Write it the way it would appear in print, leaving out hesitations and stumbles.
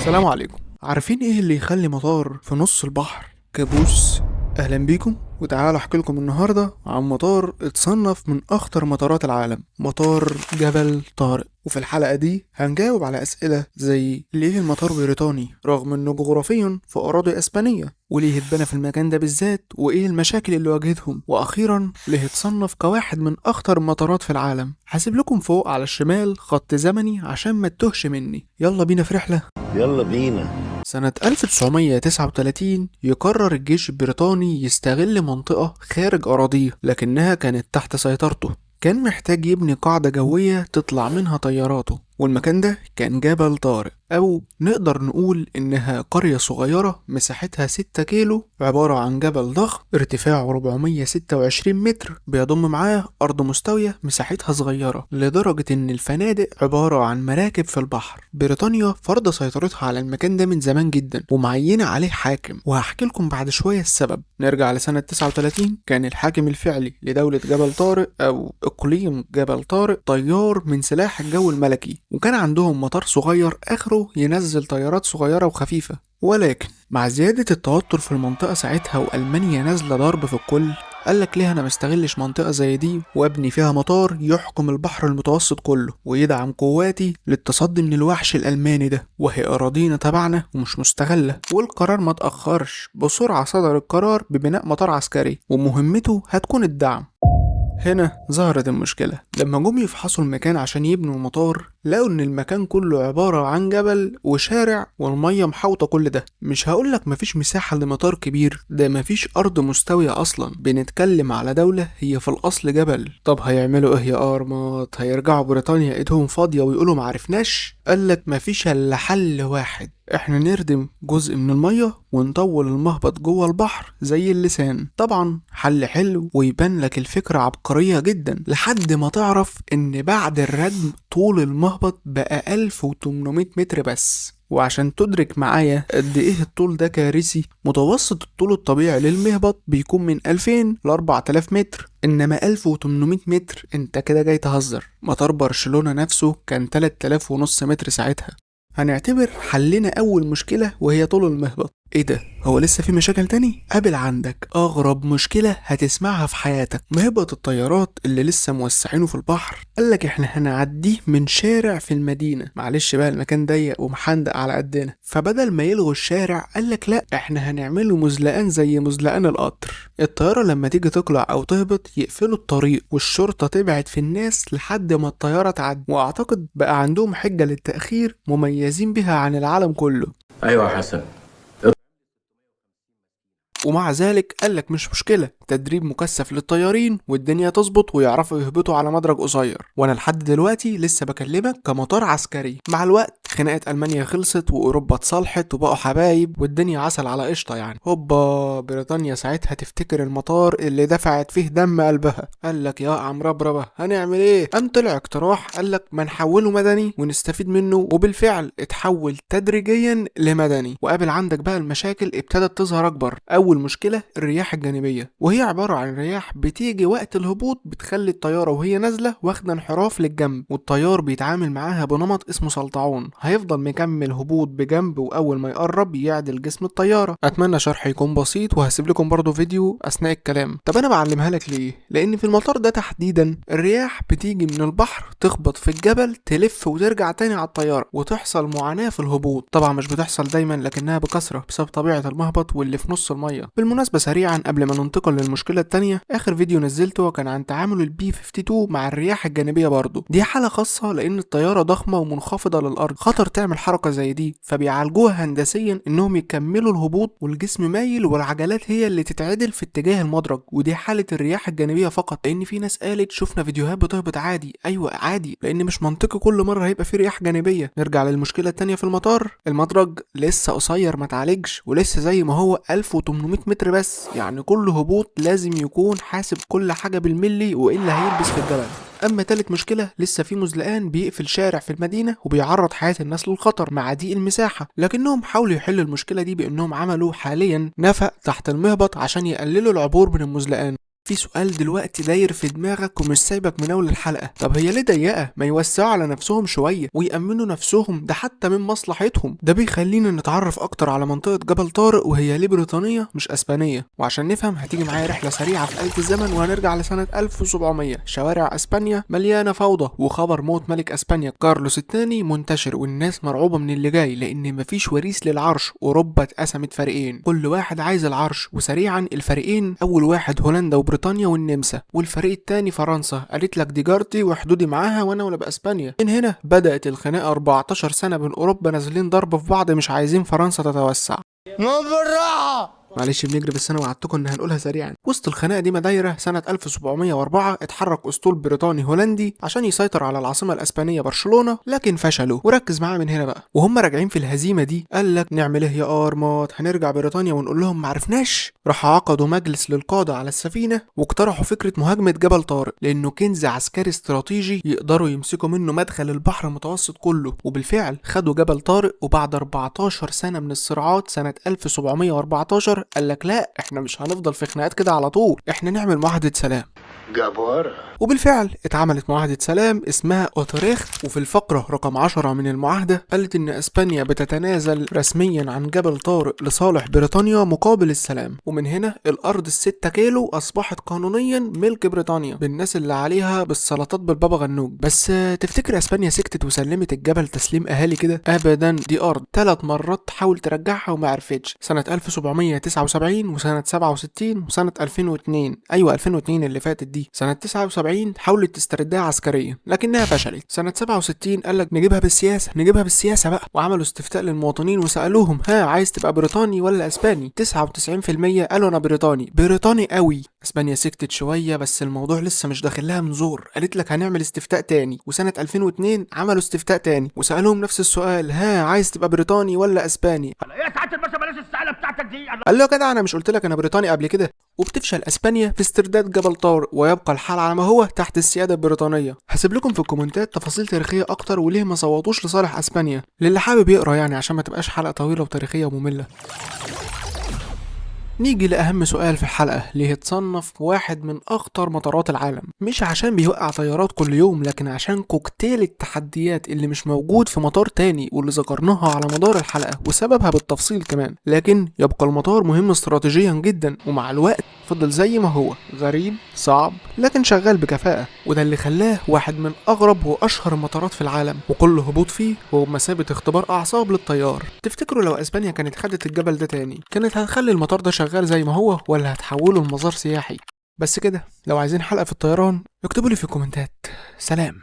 السلام عليكم. عارفين ايه اللي يخلي مطار في نص البحر كابوس؟ اهلا بيكم، وتعالى احكي لكم النهارده عن مطار اتصنف من اخطر مطارات العالم، مطار جبل طارق. وفي الحلقه دي هنجاوب على اسئله زي ليه المطار بريطاني رغم انه جغرافيا في اراضي اسبانيه، وليه اتبنى في المكان ده بالذات، وايه المشاكل اللي واجهتهم، واخيرا ليه اتصنف كواحد من اخطر المطارات في العالم. هسيب لكم فوق على الشمال خط زمني عشان ما تتوهش مني. يلا بينا في رحله. يلا بينا. سنة 1939 يقرر الجيش البريطاني يستغل منطقة خارج أراضيه لكنها كانت تحت سيطرته. كان محتاج يبني قاعدة جوية تطلع منها طياراته، والمكان ده كان جبل طارق، أو نقدر نقول إنها قرية صغيرة مساحتها 6 كيلو، عبارة عن جبل ضخم ارتفاعه 426 متر بيضم معاه أرض مستوية مساحتها صغيرة، لدرجة إن الفنادق عبارة عن مراكب في البحر. بريطانيا فرض سيطرتها على المكان ده من زمان جدا ومعينة عليه حاكم، وهحكي لكم بعد شوية السبب. نرجع لسنة 39، كان الحاكم الفعلي لدولة جبل طارق أو إقليم جبل طارق طيار من سلاح الجو الملكي، وكان عندهم مطار صغير آخره ينزل طيارات صغيرة وخفيفة. ولكن مع زيادة التوتر في المنطقة ساعتها وألمانيا نازلة ضرب في الكل، قالك ليه أنا مستغلش منطقة زي دي وابني فيها مطار يحكم البحر المتوسط كله ويدعم قواتي للتصدي من الوحش الألماني ده، وهي أراضينا تبعنا ومش مستغلة. والقرار ما تأخرش، بسرعة صدر القرار ببناء مطار عسكري ومهمته هتكون الدعم. هنا ظهرت المشكلة لما جم يفحصوا المكان عشان يبنوا المطار، لقوا ان المكان كله عبارة عن جبل وشارع والمية محاوطة كل ده. مش هقولك مفيش مساحة لمطار كبير، ده مفيش أرض مستوية أصلا. بنتكلم على دولة هي في الأصل جبل. طب هيعملوا ايه يا أرمط؟ هيرجعوا بريطانيا ايدهم فاضية ويقولوا معرفناش؟ قالك مفيش إلا حل واحد، احنا نردم جزء من المية ونطول المهبط جوه البحر زي اللسان. طبعا حل حلو ويبان لك الفكرة عبقرية جدا، لحد ما تعرف ان بعد الردم طول المهبط بقى 1800 متر بس. وعشان تدرك معايا قد ايه الطول ده كارثي، متوسط الطول الطبيعي للمهبط بيكون من 2000 ل 4000 متر، انما 1800 متر انت كده جاي تهزر. مطار برشلونة نفسه كان 3000 ونص متر ساعتها. هنعتبر حلنا أول مشكلة وهي طول المهبط. ايه ده؟ هو لسه في مشاكل تاني؟ قابل عندك أغرب مشكلة هتسمعها في حياتك، مهبط الطيارات اللي لسه موسعينه في البحر. قالك احنا هنعديه من شارع في المدينة، معلش بقى المكان ضيق ومحندق على قدنا، فبدل ما يلغوا الشارع قالك لا، احنا هنعمله مزلقان زي مزلقان القطر. الطيارة لما تيجي تطلع أو تهبط يقفلوا الطريق والشرطة تبعد في الناس لحد ما الطيارة تعدي، وأعتقد بقى عندهم حجة للتأخير مميزين بها عن العالم كله. ايوه يا حسن. ومع ذلك قالك مش مشكلة، تدريب مكثف للطيارين والدنيا تظبط ويعرفوا يهبطوا على مدرج قصير. وانا لحد دلوقتي لسه بكلمك كمطار عسكري. مع الوقت خناقة ألمانيا خلصت واوروبا اتصالحت وبقوا حبايب والدنيا عسل على قشطة يعني. هوبا بريطانيا ساعتها تفتكر المطار اللي دفعت فيه دم قلبها، قالك يا عم ربربة هنعمل ايه؟ قام طلع اقتراح، قالك ما نحوله مدني ونستفيد منه، وبالفعل اتحول تدريجيا لمدني. وقابل عندك بقى المشاكل ابتدت تظهر اكبر. اول مشكلة الرياح الجانبية، وهي عبارة عن رياح بتيجي وقت الهبوط بتخلي الطيارة وهي نازلة واخدة انحراف للجنب، والطيار بيتعامل معاها بنمط اسمه سلطعون، هيفضل مكمل هبوط بجنب واول ما يقرب يعدل جسم الطيارة. اتمنى شرح يكون بسيط، وهسيب لكم برضو فيديو اثناء الكلام. طب انا بعلمها لك ليه؟ لان في المطار ده تحديدا الرياح بتيجي من البحر تخبط في الجبل تلف وترجع تاني على الطيارة، وتحصل معاناة في الهبوط. طبعا مش بتحصل دايما لكنها بكثرة بسبب طبيعة المهبط واللي في نص المية. بالمناسبة سريعا قبل ما ننتقل للمشكلة التانية، اخر فيديو نزلته كان عن تعامل البي 52 مع الرياح الجانبية برضو. دي حالة خاصة لان الطيارة ضخمة ومنخفضة للارض، خطر تعمل حركة زي دي، فبيعالجوها هندسيا انهم يكملوا الهبوط والجسم مايل والعجلات هي اللي تتعدل في اتجاه المدرج. ودي حالة الرياح الجانبية فقط، لان في ناس قالت شفنا فيديوهات بتهبط عادي. ايوه عادي، لان مش منطقي كل مرة هيبقى في رياح جانبية. نرجع للمشكلة التانية في المطار، المدرج لسه قصير ما تعالجش ولسه زي ما هو 1800 متر بس، يعني كل هبوط لازم يكون حاسب كل حاجة بالملي والا هيلبس في الجبل. اما تالت مشكلة، لسه في مزلقان بيقفل شارع في المدينة وبيعرض حياة الناس للخطر مع ضيق المساحة، لكنهم حاولوا يحلوا المشكلة دي بانهم عملوا حاليا نفق تحت المهبط عشان يقللوا العبور من المزلقان. في سؤال دلوقتي داير في دماغك ومش سايبك من اول الحلقه، طب هي ليه ضيقه؟ ما يوسعوا على نفسهم شويه ويأمنوا نفسهم، ده حتى من مصلحتهم. ده بيخلينا نتعرف اكتر على منطقه جبل طارق وهي ليه بريطانيه مش اسبانيه. وعشان نفهم هتيجي معايا رحله سريعه في آلة الزمن وهنرجع لسنه 1700. شوارع اسبانيا مليانه فوضى، وخبر موت ملك اسبانيا كارلوس الثاني منتشر، والناس مرعوبه من اللي جاي لان مفيش وريث للعرش. اوروبا اتقسمت فريقين، كل واحد عايز العرش. وسريعا الفريقين، اول واحد هولندا وبريطانيا والنمسا، والفريق التاني فرنسا. قالت لك دي جارتي وحدودي معاها وانا ولا باسبانيا. من هنا بدأت الخناقه. 14 سنه بين اوروبا نازلين ضرب في بعض، مش عايزين فرنسا تتوسع. معلش بنجري بس انا وعدتكم ان هنقولها سريعا. وسط الخناقه دي مدايره سنه 1704 اتحرك اسطول بريطاني هولندي عشان يسيطر على العاصمه الاسبانيه برشلونه، لكن فشلوا. وركز معايا من هنا بقى. وهم راجعين في الهزيمه دي قال لك نعمل ايه يا ارمات؟ هنرجع بريطانيا ونقول لهم معرفناش؟ راح عقدوا مجلس للقاده على السفينه واقترحوا فكره مهاجمه جبل طارق، لانه كنز عسكري استراتيجي يقدروا يمسكوا منه مدخل البحر المتوسط كله. وبالفعل خدوا جبل طارق، وبعد 14 سنه من الصراعات سنه 1714 قال لك لا، احنا مش هنفضل في خناقات كده على طول، احنا نعمل معاهدة سلام. جبارة. وبالفعل اتعملت معاهدة سلام اسمها اوتريخ. وفي الفقرة رقم 10 من المعاهدة قالت ان اسبانيا بتتنازل رسميا عن جبل طارق لصالح بريطانيا مقابل السلام. ومن هنا الارض ال6 كيلو اصبحت قانونيا ملك بريطانيا بالناس اللي عليها بالسلطات بالبابا غنوج. بس تفتكر اسبانيا سكتت وسلمت الجبل تسليم اهالي كده؟ ابدا، دي ارض 3 مرات تحاول ترجعها وما عرفتش. سنة 1779 وسنة 67 وسنة 2002. ايوه 2002 اللي فاتت دي. سنة 79 حاولت تستردها عسكريا لكنها فشلت. سنة 67 قالك نجيبها بالسياسة بقى، وعملوا استفتاء للمواطنين وسألوهم ها عايز تبقى بريطاني ولا اسباني؟ 99% قالوا انا بريطاني قوي. اسبانيا سكتت شوية بس الموضوع لسه مش داخلها من زور، قالت لك هنعمل استفتاء تاني. وسنة 2002 عملوا استفتاء تاني وسألوهم نفس السؤال، ها عايز تبقى بريطاني ولا اسباني؟ يا سعاده الباشا بلاش السعاده بتاعتك دي. قال له يا جدع انا مش قلت لك انا بريطاني قبل كده؟ وبتفشل اسبانيا في استرداد جبل طارق، ويبقى الحال على ما هو تحت السياده البريطانيه. هسيب لكم في الكومنتات تفاصيل تاريخيه اكتر وليه ما صوتوش لصالح اسبانيا، للي حابب يقرا يعني، عشان ما تبقاش حلقه طويله وتاريخيه وممله. نيجي لأهم سؤال في الحلقة، ليه اتصنف واحد من أخطر مطارات العالم؟ مش عشان بيوقع طيارات كل يوم، لكن عشان كوكتيل التحديات اللي مش موجود في مطار تاني، واللي ذكرناها على مدار الحلقة وسببها بالتفصيل كمان. لكن يبقى المطار مهم استراتيجيا جدا، ومع الوقت فضل زي ما هو، غريب صعب لكن شغال بكفاءة. وده اللي خلاه واحد من أغرب وأشهر المطارات في العالم، وكل هبوط فيه هو بمثابة اختبار أعصاب للطيار. تفتكروا لو أسبانيا كانت خدت الجبل ده تاني كانت هتخلي المطار ده شغال زي ما هو ولا هتحوله لمزار سياحي؟ بس كده، لو عايزين حلقة في الطيران اكتبوا لي في الكومنتات. سلام.